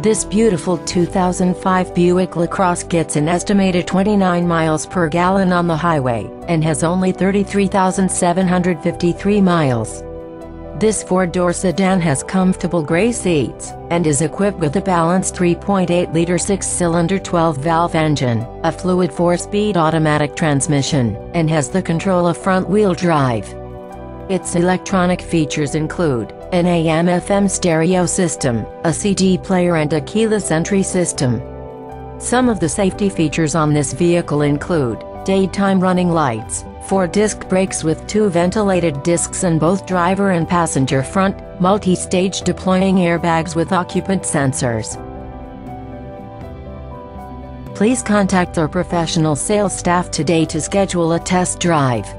This beautiful 2005 Buick LaCrosse gets an estimated 29 miles per gallon on the highway, and has only 33,753 miles. This four-door sedan has comfortable gray seats, and is equipped with a balanced 3.8-liter six-cylinder 12-valve engine, a fluid four-speed automatic transmission, and has the control of front-wheel drive. Its electronic features include an AM/FM stereo system, a CD player and a keyless entry system. Some of the safety features on this vehicle include daytime running lights, 4-disc brakes with 2 ventilated discs in both driver and passenger front, multi-stage deploying airbags with occupant sensors. Please contact our professional sales staff today to schedule a test drive.